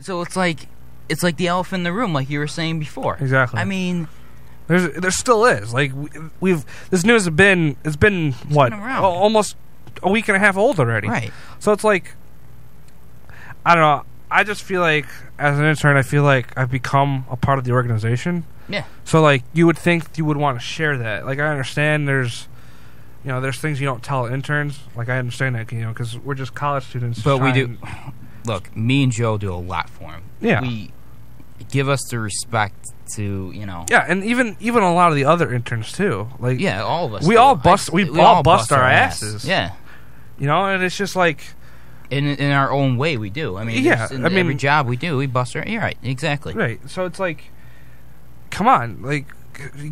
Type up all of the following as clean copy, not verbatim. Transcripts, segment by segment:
So it's like the elephant in the room, like you were saying before. Exactly. I mean, there still is. Like we've this news has been what almost a week and a half old already. Right. So it's like, I don't know. I just feel like as an intern, I feel like I've become a part of the organization. Yeah. So like you would think you would want to share that. Like I understand there's things you don't tell interns. Like I understand that, because we're just college students. But we do. Look, me and Joe do a lot for him. Yeah. We give us the respect to, Yeah, and even a lot of the other interns too. Like yeah, all of us. We all bust our asses. Yeah. And it's just like in our own way we do. I mean, yeah. Every job we do, we bust our. You're right. Exactly. Right. So it's like, come on, like.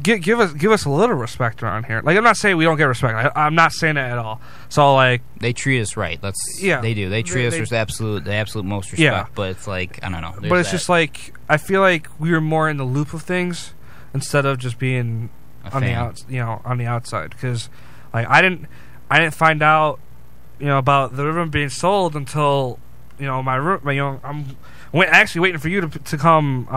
Give us a little respect around here. Like I'm not saying we don't get respect. I'm not saying that at all. So like they treat us right. They do. They treat us with the absolute most respect. Yeah. But it's like I don't know. But it's just like I feel like we were more in the loop of things instead of just being on the outside. Because like I didn't find out about the Rivermen being sold until I'm actually waiting for you to come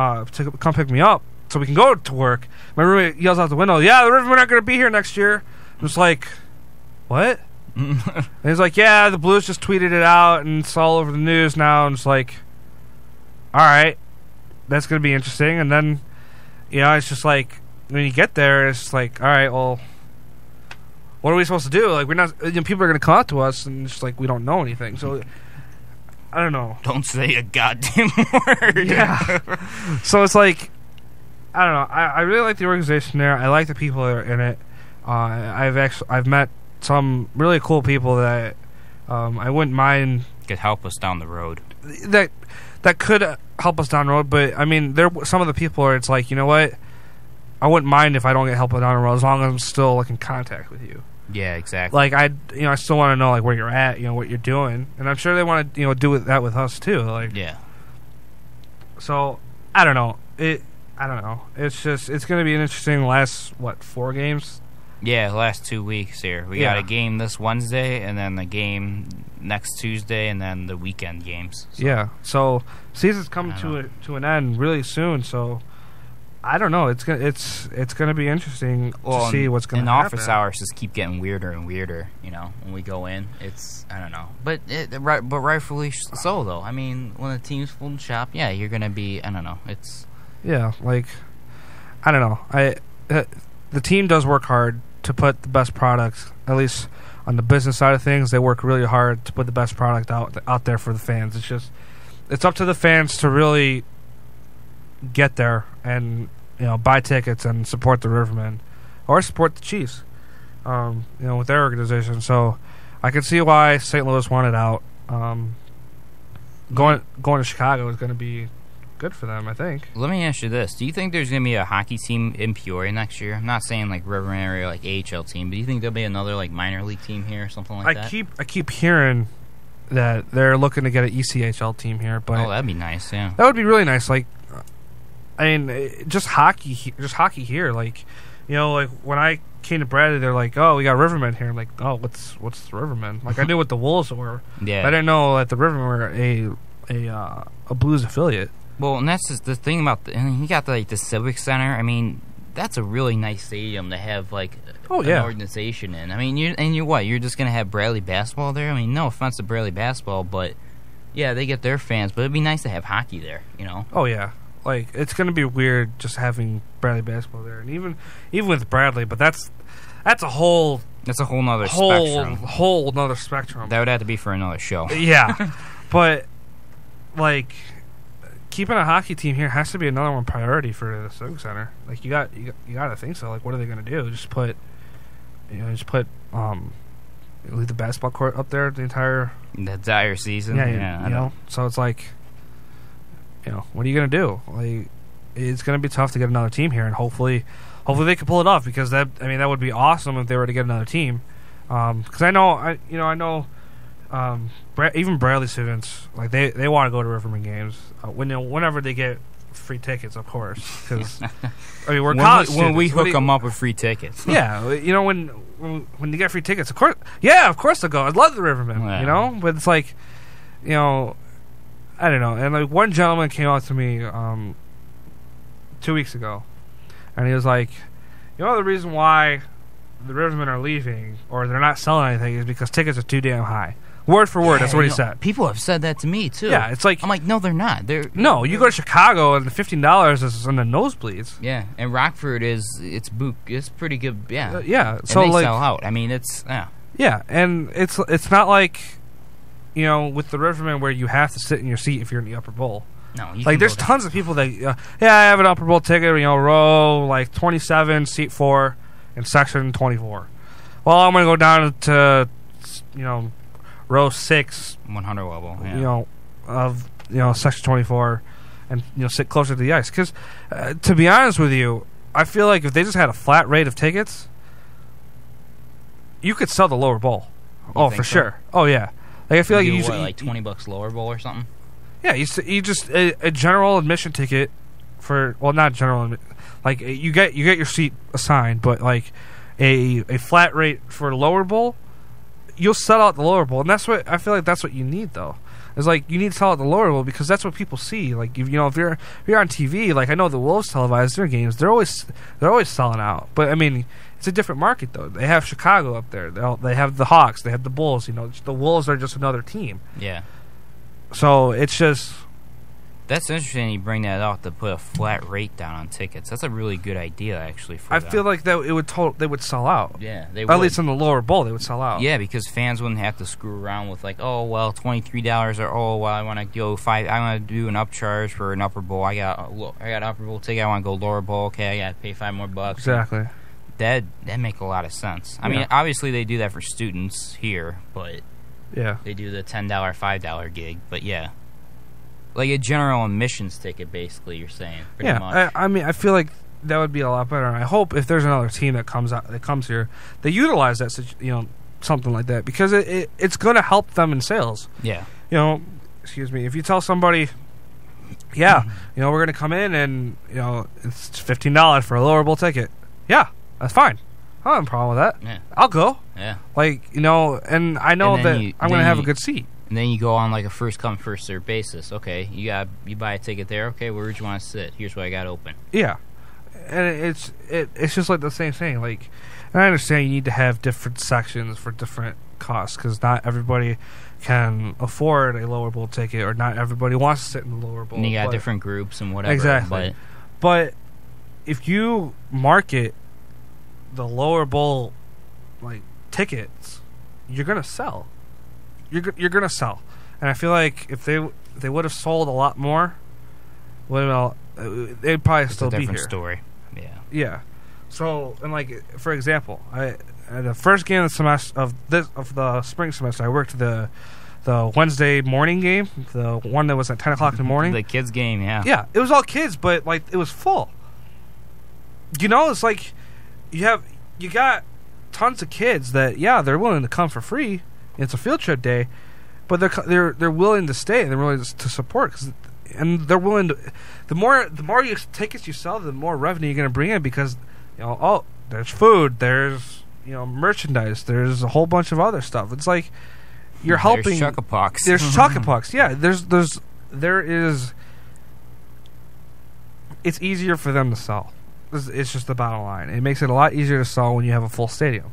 pick me up. So we can go to work. My roommate yells out the window, "Yeah, the Rivermen aren't going to be here next year." I'm just like, "What?" And he's like, "Yeah, the Blues just tweeted it out, and it's all over the news now." And it's like, "All right, that's going to be interesting." And then, it's just like when you get there, it's just like, "All right, well, what are we supposed to do?" Like we're not. People are going to come out to us, and it's just like we don't know anything. So I don't know. Don't say a goddamn word. Yeah. So it's like. I don't know. I really like the organization there. I like the people that are in it. I've met some really cool people that I wouldn't mind could help us down the road. That could help us down the road. But I mean, some of the people are. It's like, you know what? I wouldn't mind if I don't get help down the road as long as I'm still like in contact with you. Yeah, exactly. Like I still want to know like where you're at, what you're doing, and I'm sure they want to do that with us too. Like yeah. So I don't know. I don't know. It's going to be an interesting last, 4 games? Yeah, last 2 weeks here. We got a game this Wednesday, and then the game next Tuesday, and then the weekend games. So. Yeah. So season's coming to an end really soon. So I don't know. It's gonna be interesting to see what's going to happen. And office hours just keep getting weirder and weirder. When we go in, I don't know. But rightfully so, though. I mean, when the team's full shop, yeah, you're gonna be. I don't know. Yeah, like, I don't know. The team does work hard to put the best products, at least on the business side of things. They work really hard to put the best product out there for the fans. It's up to the fans to really get there and buy tickets and support the Rivermen or support the Chiefs, with their organization. So I can see why St. Louis wanted out. Going to Chicago is going to be good for them, I think. Let me ask you this. Do you think there's going to be a hockey team in Peoria next year? I'm not saying like Rivermen area, like AHL team, but do you think there'll be another like minor league team here or something like that? I keep hearing that they're looking to get an ECHL team here, but that'd be nice, yeah. That would be really nice. Like, I mean, just hockey here. Like, like when I came to Bradley, they're like, "Oh, we got Rivermen here." I'm like, "Oh, what's the Rivermen?" Like, I knew what the Wolves were. Yeah. But I didn't know that the Rivermen were a Blues affiliate. Well, and that's just the thing about you got the Civic Center. I mean, that's a really nice stadium to have like an organization in. I mean, you're just gonna have Bradley basketball there? I mean, no offense to Bradley basketball, but yeah, they get their fans. But it'd be nice to have hockey there, Oh yeah, like it's gonna be weird just having Bradley basketball there, and even with Bradley, but that's a whole nother spectrum. Whole nother spectrum. That would have to be for another show. Yeah, but like. Keeping a hockey team here has to be another one priority for the Civic Center. Like you got to think so. Like what are they going to do? Just put leave the basketball court up there the entire season. Yeah, So it's like, what are you going to do? Like it's going to be tough to get another team here, and hopefully they can pull it off because that would be awesome if they were to get another team. Because I know. Even Bradley students, like they want to go to Rivermen games whenever they get free tickets, of course. Because I mean, we're college students. When we hook them up with free tickets. Yeah, when you get free tickets, of course. Yeah, of course they'll go. I love the Rivermen, Yeah. But it's like, I don't know. And like one gentleman came out to me 2 weeks ago, and he was like, "You know the reason why the Rivermen are leaving or they're not selling anything is because tickets are too damn high." Word for word, that's what he said. People have said that to me too. Yeah, it's like I'm like, no, they're not. No, you go to Chicago and the $15 is on the nosebleeds. Yeah, and Rockford it's pretty good. Yeah, yeah. And so they like, sell out. I mean, it's yeah, and it's not like, you know, with the Rivermen where you have to sit in your seat if you're in the upper bowl. No, like there's tons of people that yeah, I have an upper bowl ticket, you know, row like 27, seat 4, and section 24. Well, I'm gonna go down to, you know, row 6, 100 level, yeah. You know, of, you know, section 24, and, you know, sit closer to the ice. Because, to be honest with you, I feel like if they just had a flat rate of tickets, you could sell the lower bowl. Oh, for sure. Oh, yeah. Like I feel like you what, like $20 lower bowl or something. Yeah, you just a general admission ticket for, well, not general, like you get your seat assigned, but like a flat rate for a lower bowl. You'll sell out the lower bowl, and that's what I feel like. That's what you need, though. It's like you need to sell out the lower bowl because that's what people see. Like if you're on TV, like I know the Wolves televise their games. They're always selling out. But I mean, it's a different market though. They have Chicago up there. They have the Hawks. They have the Bulls. You know, the Wolves are just another team. Yeah. So it's just. That's interesting you bring that out to put a flat rate down on tickets. That's a really good idea, actually. I feel like that they would sell out. Yeah, they would. At least in the lower bowl, they would sell out. Yeah, because fans wouldn't have to screw around with like, oh well, $23, or oh well, I want to go I want to do an upcharge for an upper bowl. I got upper bowl ticket. I want to go lower bowl. Okay, I got to pay $5 more. Exactly. That make a lot of sense. I mean, obviously they do that for students here, but yeah, they do the $10, $5 gig. But yeah. Like a general admissions ticket, basically, you're saying. Pretty much. I mean, I feel like that would be a lot better. And I hope if there's another team that comes here, they utilize that, you know, something like that, because it's going to help them in sales. Yeah. You know, excuse me, if you tell somebody, yeah, you know, we're going to come in and, you know, it's $15 for a lower bowl ticket. Yeah, that's fine. I don't have a problem with that. Yeah. I'll go. Yeah. Like, you know, and I know that I'm going to have a good seat. And then you go on like a first come first served basis. Okay, you buy a ticket there. Okay, where do you want to sit? Here's what I got open. Yeah, and it's just like the same thing. Like, and I understand you need to have different sections for different costs because not everybody can afford a lower bowl ticket, or not everybody wants to sit in the lower bowl. And you got different groups and whatever. Exactly. But if you market the lower bowl like tickets, you're gonna sell. You're gonna sell, and I feel like if they would have sold a lot more, well, they'd probably still be here. It's a different story. Yeah. Yeah. So, and like for example, the first game of the semester of the spring semester, I worked the Wednesday morning game, the one that was at 10 o'clock in the morning. The kids game, yeah. Yeah, it was all kids, but like it was full. You know, it's like you got tons of kids that they're willing to come for free. It's a field trip day, but they're willing to stay and they're willing to support, and they're willing to. The more tickets you sell, the more revenue you're going to bring in, because you know, there's food, there's, you know, merchandise, there's a whole bunch of other stuff. It's like you're helping. There's Chuck-a-Pucks. There's Chuck-a-Pucks. Yeah, there is. It's easier for them to sell. It's just the bottom line. It makes it a lot easier to sell when you have a full stadium.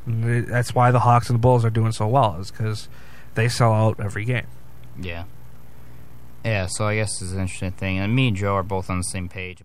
And that's why the Hawks and the Bulls are doing so well, is because they sell out every game. Yeah. Yeah, so I guess it's an interesting thing. And me and Joe are both on the same page.